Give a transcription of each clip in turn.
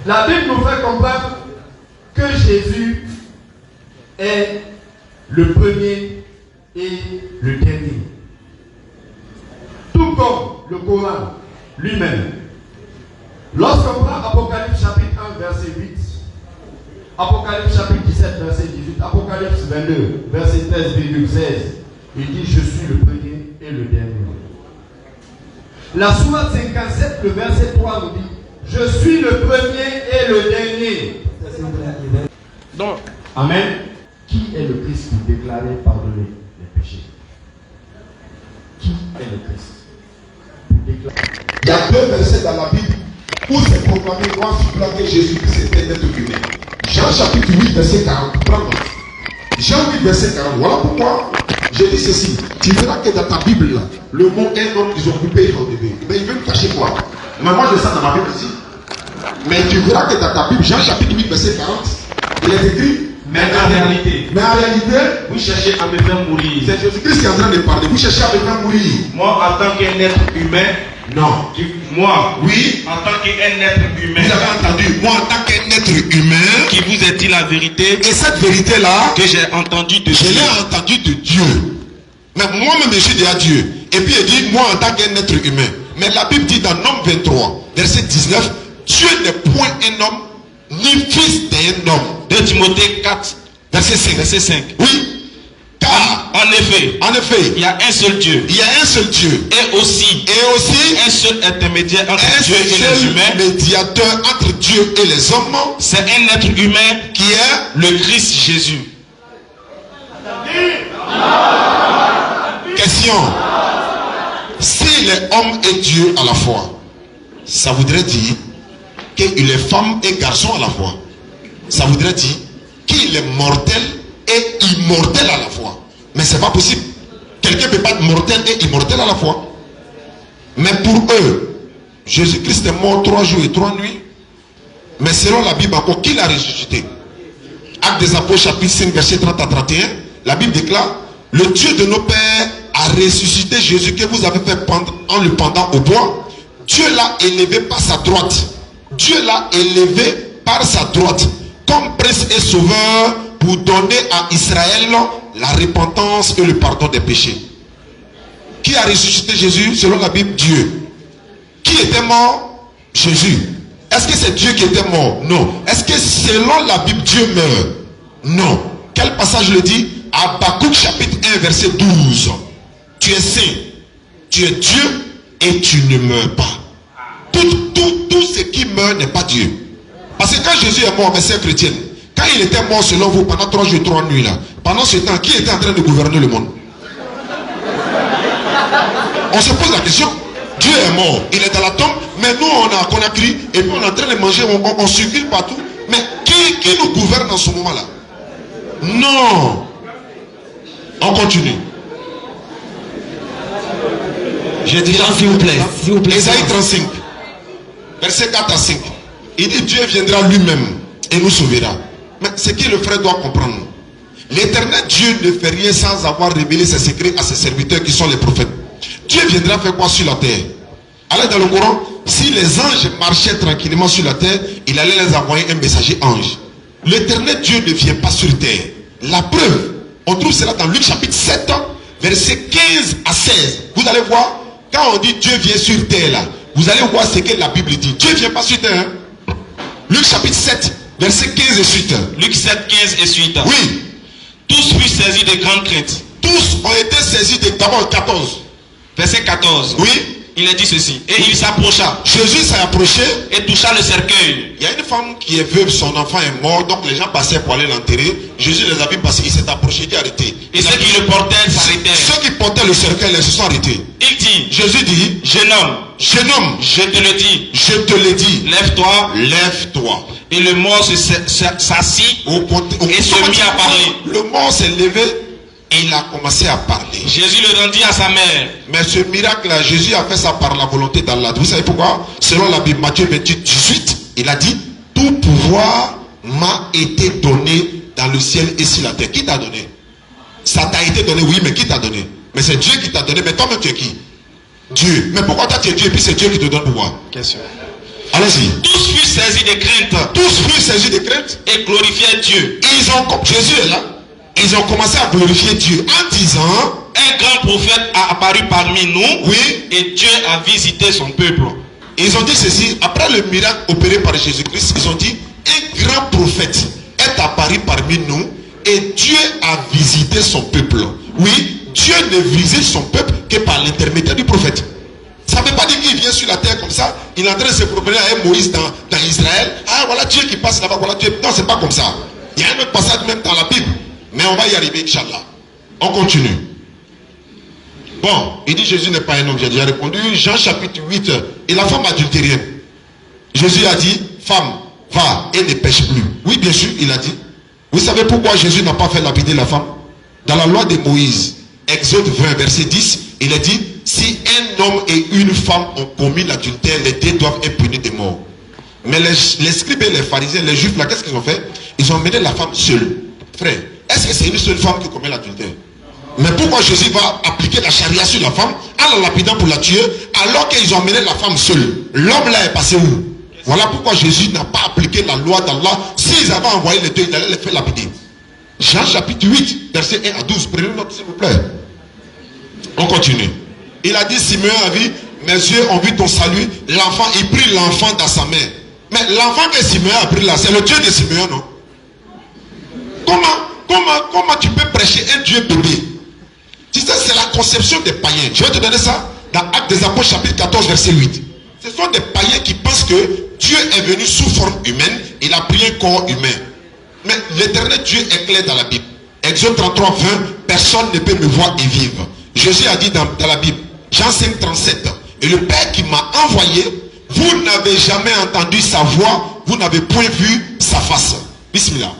La Bible nous fait comprendre que Jésus est le premier et le dernier. Tout comme le Coran lui-même. Lorsqu'on prend Apocalypse chapitre 1 verset 8, Apocalypse chapitre 17 verset 18, Apocalypse 22 verset 13,16, il dit je suis le premier et le dernier. La sourate 57, le verset 3 nous dit je suis le premier et le dernier. Donc, amen. Qui est le Christ qui déclarait pardonner les péchés? Qui est le Christ? Il y a deux versets dans la Bible où c'est proclamé noir sur blanc que Jésus-Christ était l'être humain. Jean chapitre 8, verset 40. Prends note. Jean 8, verset 40. Voilà pourquoi je dis ceci. Tu verras que dans ta Bible, là, le mot un homme, ils ont coupé au début. Mais il veut me cacher quoi? Mais moi, je sens dans ma Bible ici. Mais tu verras que dans ta Bible, Jean chapitre 8, verset 40, il est écrit. Mais en réalité, vous cherchez à me faire mourir. C'est Jésus-Christ qui est en train de parler. Vous cherchez à me faire mourir. Moi, en tant qu'un être humain, non. Moi, oui, en tant qu'un être humain, vous avez entendu, moi en tant qu'un être humain, qui vous a dit la vérité, et cette vérité-là, que j'ai entendu de je Dieu. l'ai entendu de Dieu. Mais moi-même, je dis à Dieu. Et puis il dit, moi en tant qu'un être humain. Mais la Bible dit dans Nombre 23, verset 19, Dieu n'est point un homme, ni fils d'un homme. 2 Timothée 4, verset 5. verset 5. Oui. Car, en effet, il y a un seul Dieu. Il y a un seul Dieu. Et aussi, un seul intermédiaire entre un Dieu et les humains. Médiateur entre Dieu et les hommes. C'est un être humain qui est le Christ Jésus. Question. S'il est homme et Dieu à la fois, ça voudrait dire qu'il est femme et garçon à la fois. Ça voudrait dire qu'il est mortel et immortel à la fois. Mais c'est pas possible. Quelqu'un ne peut pas être mortel et immortel à la fois. Mais pour eux, Jésus-Christ est mort 3 jours et 3 nuits. Mais selon la Bible encore, qui l'a ressuscité? Actes des Apôtres chapitre 5 verset 30 à 31, la Bible déclare: le Dieu de nos pères a ressuscité Jésus que vous avez fait pendre en le pendant au bois. Dieu l'a élevé par sa droite. Dieu l'a élevé par sa droite comme prince et sauveur pour donner à Israël la repentance et le pardon des péchés. Qui a ressuscité Jésus? Selon la Bible, Dieu. Qui était mort? Jésus. Est-ce que c'est Dieu qui était mort? Non. Est-ce que selon la Bible, Dieu meurt? Non. Quel passage le dit? Habakkuk chapitre 1 verset 12. Tu es saint, tu es Dieu et tu ne meurs pas. Tout ce qui meurt n'est pas Dieu. Parce que quand Jésus est mort, mes sœurs chrétiennes, quand il était mort selon vous pendant 3 jours et 3 nuits là, pendant ce temps, qui était en train de gouverner le monde? On se pose la question. Dieu est mort, il est dans la tombe, mais nous on a Conakry et puis on est en train de manger, on circule partout. Mais qui nous gouverne en ce moment là? Non. On continue. Je dis s'il vous plaît. Ésaïe 35, verset 4 à 5. Il dit Dieu viendra lui-même et nous sauvera. Mais ce que le frère doit comprendre, l'éternel Dieu ne fait rien sans avoir révélé ses secrets à ses serviteurs qui sont les prophètes. Dieu viendra faire quoi sur la terre? Allez dans le Coran, si les anges marchaient tranquillement sur la terre, il allait les envoyer un messager ange. L'éternel Dieu ne vient pas sur terre. La preuve, on trouve cela dans Luc chapitre 7, verset 15 à 16. Vous allez voir, quand on dit Dieu vient sur terre là, vous allez voir ce que la Bible dit. Dieu ne vient pas sur terre. Hein? Luc chapitre 7, verset 15 et suite. Luc 7, 15 et suite. Oui. Tous furent saisis de grandes craintes. Tous ont été saisis de d'abord 14. Verset 14. Oui. Il a dit ceci. Et il s'approcha. Jésus s'est approché et toucha le cercueil. Il y a une femme qui est veuve, son enfant est mort, donc les gens passaient pour aller l'enterrer. Jésus les a vus passer, il s'est approché, il dit arrêtez. Et ceux qui le portaient s'arrêtèrent. Ceux qui portaient le cercueil, ils se sont arrêtés. Il dit, Jésus dit, jeune homme, je te le dis, lève-toi, lève-toi. Et le mort s'assit et se mit à parler. Le mort s'est levé et il a commencé à parler. Jésus le rendit à sa mère. Mais ce miracle-là, Jésus a fait ça par la volonté d'Allah. Vous savez pourquoi? Selon la Bible, Matthieu 28, 18, il a dit, tout pouvoir m'a été donné dans le ciel et sur la terre. Qui t'a donné? Ça t'a été donné, oui, mais qui t'a donné? Mais c'est Dieu qui t'a donné. Mais toi-même, tu es qui? Dieu. Mais pourquoi toi tu es Dieu et puis c'est Dieu qui te donne pouvoir? Question. Allez-y. Tous furent saisis de crainte. crainte et glorifiaient Dieu. Jésus est là. Ils ont commencé à glorifier Dieu en disant, Un grand prophète a apparu parmi nous, oui, et Dieu a visité son peuple. ils ont dit ceci, après le miracle opéré par Jésus-Christ, ils ont dit, un grand prophète est apparu parmi nous et Dieu a visité son peuple. Oui, Dieu ne visite son peuple que par l'intermédiaire du prophète. Ça ne veut pas dire qu'il vient sur la terre comme ça, il est en train de se promener avec Moïse dans Israël. Ah, voilà Dieu qui passe là-bas, voilà Dieu. Non, c'est pas comme ça. Il y a un autre passage même dans la Bible. Mais on va y arriver, Inch'Allah. On continue. Bon, il dit Jésus n'est pas un homme, j'ai déjà répondu. Jean chapitre 8, et la femme adultérienne. Jésus a dit, femme, va et ne pêche plus. Oui, bien sûr, il a dit. Vous savez pourquoi Jésus n'a pas fait lapider la femme? Dans la loi de Moïse, Exode 20, verset 10, il a dit, si un homme et une femme ont commis l'adultère, les deux doivent être punis de mort. Mais les scribes et les pharisiens, les juifs là, qu'est-ce qu'ils ont fait? Ils ont emmené la femme seule. Frère, est-ce que c'est une seule femme qui commet l'adultère? Mais pourquoi Jésus va appliquer la charia sur la femme en la lapidant pour la tuer alors qu'ils ont emmené la femme seule? L'homme là est passé où? Voilà pourquoi Jésus n'a pas appliqué la loi d'Allah. S'ils avaient envoyé les deux, il allait les faire lapider. Jean chapitre 8, verset 1 à 12. Prenez note s'il vous plaît. On continue. Il a dit, Simeon a vu, mes yeux ont vu ton salut. L'enfant, il prit l'enfant dans sa main. Mais l'enfant que Simeon a pris là, c'est le Dieu de Simeon, non? Comment tu peux prêcher un Dieu bébé? Tu sais, c'est la conception des païens. Je vais te donner ça dans Actes des Apôtres chapitre 14 verset 8. Ce sont des païens qui pensent que Dieu est venu sous forme humaine, il a pris un corps humain. Mais l'éternel Dieu est clair dans la Bible. Exode 33, 20, personne ne peut me voir et vivre. Jésus a dit dans la Bible, Jean 5, 37, et le Père qui m'a envoyé, vous n'avez jamais entendu sa voix, vous n'avez point vu sa face. Bismillah.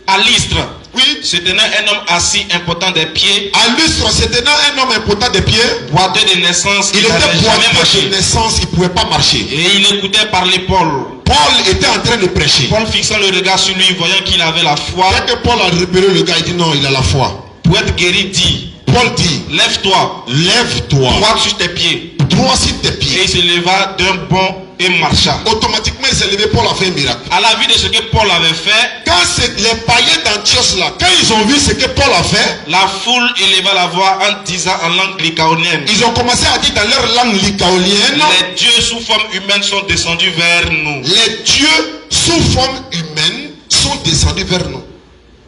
À Lystre, oui, se tenait un homme assis, impotent des pieds, à Lystre, se tenant un homme impotent des pieds, boiteux de naissance, il il n'avait était jamais boiteux marché. de naissance, il ne pouvait pas marcher. Et il écoutait parler Paul. Paul était en train de prêcher. Paul fixant le regard sur lui, voyant qu'il avait la foi, Dès que Paul a repéré le gars, il dit non, il a la foi. pour être guéri, dit, Paul dit, lève-toi, lève-toi, droit sur tes pieds. droit sur tes Et pieds. il se leva d'un bond et marcha. Automatiquement, il s'est levé, Paul a fait un miracle. À la vue de ce que Paul avait fait, Quand les païens d'Antioche là, quand ils ont vu ce que Paul a fait, la foule éleva la voix en disant en langue lycaonienne, ils ont commencé à dire dans leur langue lycaonienne, les dieux sous forme humaine sont descendus vers nous. les dieux sous forme humaine sont descendus vers nous.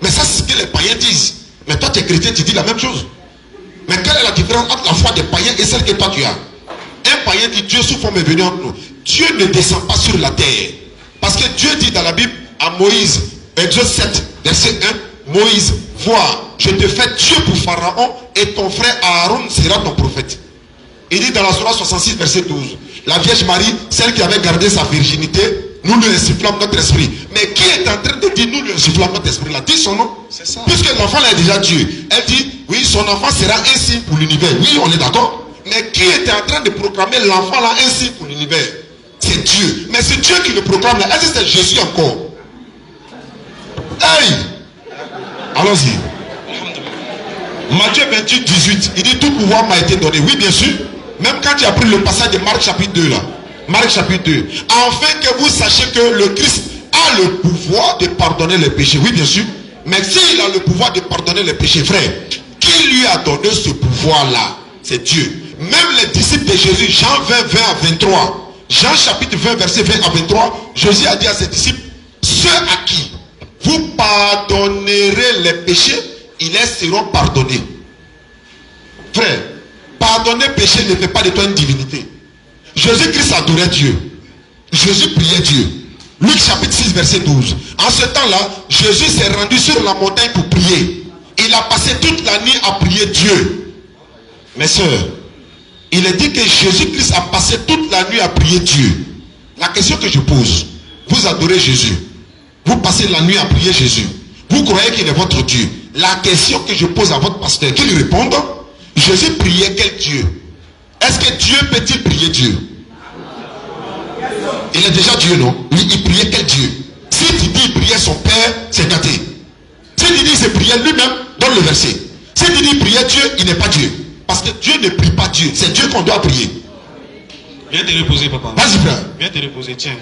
Mais ça, c'est ce que les païens disent. Mais toi, tu es chrétien, tu dis la même chose. Mais quelle est la différence entre la foi des païens et celle que toi tu as? Un païen dit Dieu sous forme est venu entre nous. Dieu ne descend pas sur la terre. Parce que Dieu dit dans la Bible à Moïse, Exode 7, verset 1, Moïse, vois, je te fais Dieu pour Pharaon et ton frère Aaron sera ton prophète. Il dit dans la Sourate 66, verset 12, la Vierge Marie, celle qui avait gardé sa virginité, nous lui insufflons notre esprit. Mais qui est en train de dire nous lui insufflons notre esprit là? Dis son nom. C'est ça. Puisque l'enfant là est déjà Dieu. Elle dit, oui, son enfant sera un signe pour l'univers. Oui, on est d'accord. Mais qui était en train de proclamer l'enfant là un signe pour l'univers? C'est Dieu. Mais c'est Dieu qui le proclame là. Est-ce que c'est Jésus encore? Hey! Allons-y. Matthieu 28, 18. Il dit tout pouvoir m'a été donné. Oui, bien sûr. Même quand tu as pris le passage de Marc chapitre 2 là. Marc chapitre 2. Afin que vous sachiez que le Christ a le pouvoir de pardonner les péchés. Oui, bien sûr. Mais s'il a le pouvoir de pardonner les péchés, frère, qui lui a donné ce pouvoir là? C'est Dieu. Même les disciples de Jésus, Jean 20, 20 à 23. Jean chapitre 20, verset 20 à 23, Jésus a dit à ses disciples, ceux à qui vous pardonnerez les péchés, ils les seront pardonnés. Frère, pardonner péché ne fait pas de toi une divinité. Jésus-Christ adorait Dieu. Jésus priait Dieu. Luc chapitre 6, verset 12. En ce temps-là, Jésus s'est rendu sur la montagne pour prier. Il a passé toute la nuit à prier Dieu. Mes sœurs, il est dit que Jésus-Christ a passé toute la nuit à prier Dieu. La question que je pose, vous adorez Jésus, vous passez la nuit à prier Jésus, vous croyez qu'il est votre Dieu. La question que je pose à votre pasteur, qu'il réponde, Jésus priait quel Dieu? Est-ce que Dieu peut-il prier Dieu? Il est déjà Dieu, non? Il priait quel Dieu? Si tu dis il priait son Père, c'est gâté. Si tu dis il se priait lui-même, donne le verset. Si tu dis il priait Dieu, il n'est pas Dieu. Parce que Dieu ne prie pas Dieu. C'est Dieu qu'on doit prier. Viens te reposer, papa. Vas-y, frère. Viens te reposer, tiens.